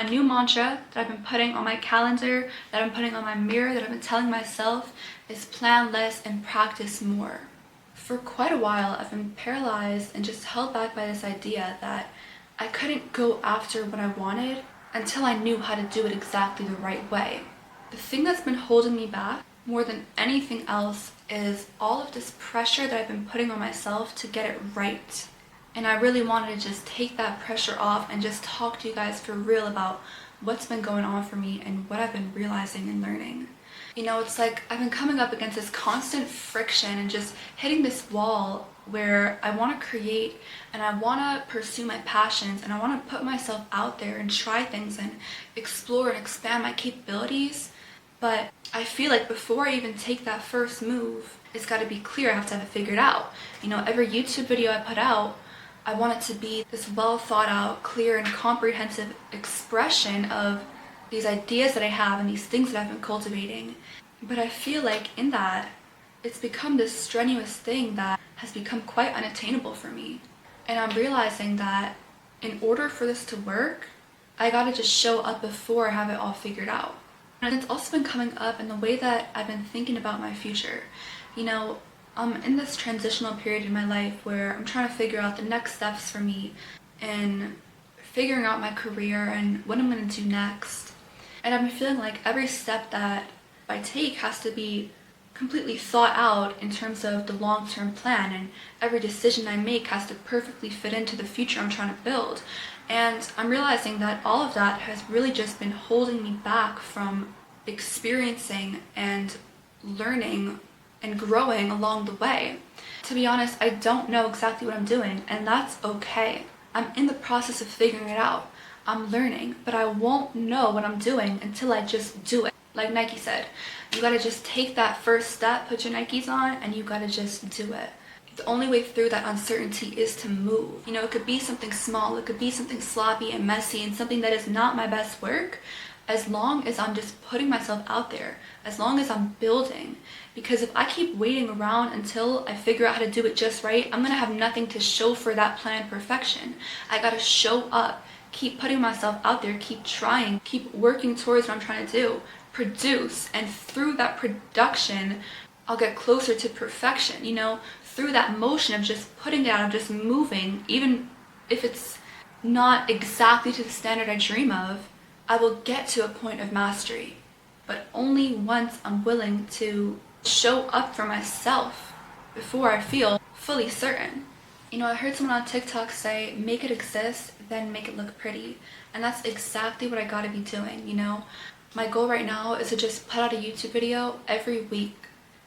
my new mantra that I've been putting on my calendar, that I'm putting on my mirror, that I've been telling myself is plan less and practice more. For quite a while, I've been paralyzed and just held back by this idea that I couldn't go after what I wanted until I knew how to do it exactly the right way. The thing that's been holding me back more than anything else is all of this pressure that I've been putting on myself to get it right. And I really wanted to just take that pressure off and just talk to you guys for real about what's been going on for me and what I've been realizing and learning. You know, it's like I've been coming up against this constant friction and just hitting this wall where I want to create and I want to pursue my passions and I want to put myself out there and try things and explore and expand my capabilities. But I feel like before I even take that first move, it's got to be clear. I have to have it figured out. You know, every YouTube video I put out, I want it to be this well thought out, clear and comprehensive expression of these ideas that I have and these things that I've been cultivating. But I feel like in that, it's become this strenuous thing that has become quite unattainable for me. And I'm realizing that in order for this to work, I gotta just show up before I have it all figured out. And it's also been coming up in the way that I've been thinking about my future. You know, I'm in this transitional period in my life where I'm trying to figure out the next steps for me and figuring out my career and what I'm going to do next. And I've been feeling like every step that I take has to be completely thought out in terms of the long-term plan, and every decision I make has to perfectly fit into the future I'm trying to build. And I'm realizing that all of that has really just been holding me back from experiencing and learning and growing along the way. To be honest, I don't know exactly what I'm doing, and that's okay. I'm in the process of figuring it out. I'm learning, but I won't know what I'm doing until I just do it. Like Nike said, you gotta just take that first step, put your Nikes on, and you gotta just do it. The only way through that uncertainty is to move. You know, it could be something small, it could be something sloppy and messy and something that is not my best work, as long as I'm just putting myself out there, as long as I'm building. Because if I keep waiting around until I figure out how to do it just right, I'm gonna have nothing to show for that planned perfection. I gotta show up, keep putting myself out there, keep trying, keep working towards what I'm trying to do, produce, and through that production, I'll get closer to perfection. You know, through that motion of just putting it out, of just moving, even if it's not exactly to the standard I dream of, I will get to a point of mastery. But only once I'm willing to show up for myself before I feel fully certain. You know, I heard someone on TikTok say, make it exist, then make it look pretty. And that's exactly what I gotta be doing, you know? My goal right now is to just put out a YouTube video every week,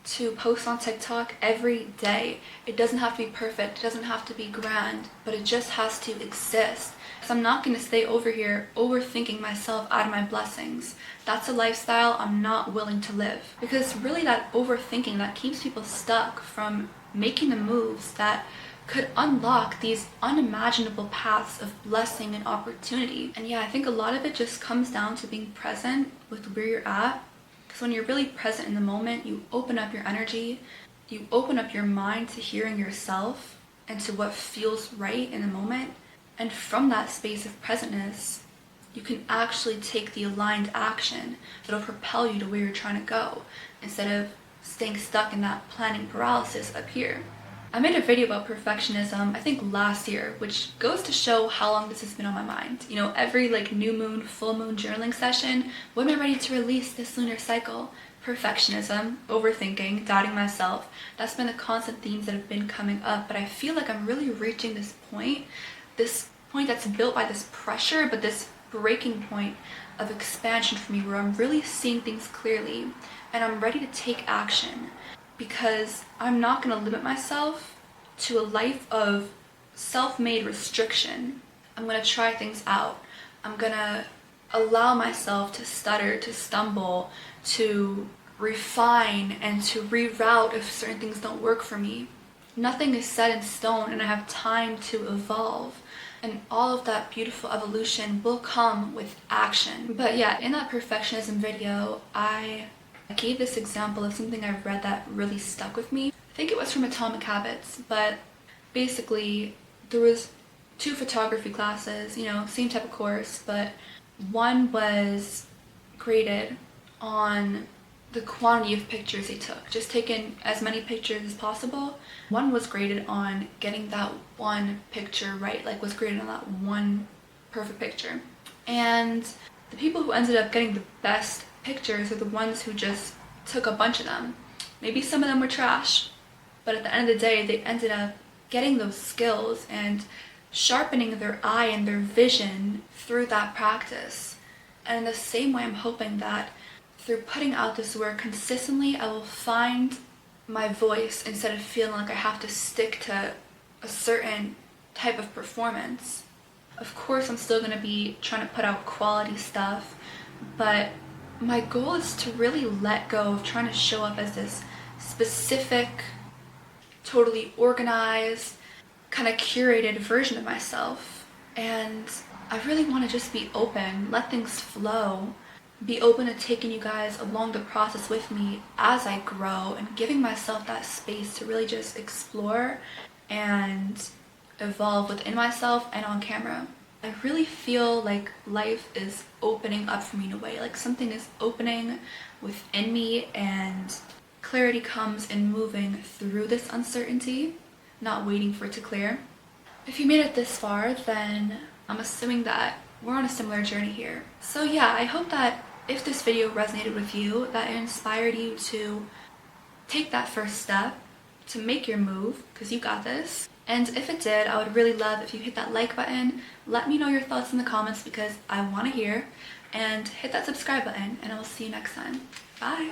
to post on TikTok every day. It doesn't have to be perfect, it doesn't have to be grand, but it just has to exist. So I'm not gonna stay over here overthinking myself out of my blessings. That's a lifestyle I'm not willing to live. Because it's really that overthinking that keeps people stuck from making the moves that could unlock these unimaginable paths of blessing and opportunity. And yeah, I think a lot of it just comes down to being present with where you're at. Because when you're really present in the moment, you open up your energy, you open up your mind to hearing yourself and to what feels right in the moment. And from that space of presentness, you can actually take the aligned action that'll propel you to where you're trying to go, instead of staying stuck in that planning paralysis up here. I made a video about perfectionism, I think last year, which goes to show how long this has been on my mind. You know, every new moon, full moon journaling session, when am I ready to release this lunar cycle? Perfectionism, overthinking, doubting myself. That's been the constant themes that have been coming up, but I feel like I'm really reaching this point that's built by this pressure, but this breaking point of expansion for me where I'm really seeing things clearly and I'm ready to take action. Because I'm not going to limit myself to a life of self-made restriction. I'm going to try things out. I'm going to allow myself to stutter, to stumble, to refine, and to reroute if certain things don't work for me. Nothing is set in stone, and I have time to evolve. And all of that beautiful evolution will come with action. But yeah, in that perfectionism video, I gave this example of something I read that really stuck with me. I think it was from Atomic Habits, but basically there was 2 photography classes, you know, same type of course, but One was graded on the quantity of pictures they took, just taking as many pictures as possible. One was graded on getting that one picture right, like was graded on that one perfect picture. And the people who ended up getting the best pictures are the ones who just took a bunch of them. Maybe some of them were trash, but at the end of the day, they ended up getting those skills and sharpening their eye and their vision through that practice. And in the same way, I'm hoping that through putting out this work consistently, I will find my voice instead of feeling like I have to stick to a certain type of performance. Of course, I'm still going to be trying to put out quality stuff, but my goal is to really let go of trying to show up as this specific, totally organized, kind of curated version of myself. And I really want to just be open, let things flow, be open to taking you guys along the process with me as I grow and giving myself that space to really just explore and evolve within myself and on camera. I really feel like life is opening up for me in a way, like something is opening within me and clarity comes in moving through this uncertainty, not waiting for it to clear. If you made it this far, then I'm assuming that we're on a similar journey here. So yeah, I hope that if this video resonated with you, that it inspired you to take that first step, to make your move, because you got this. And if it did, I would really love if you hit that like button, let me know your thoughts in the comments because I want to hear, and hit that subscribe button, and I will see you next time. Bye!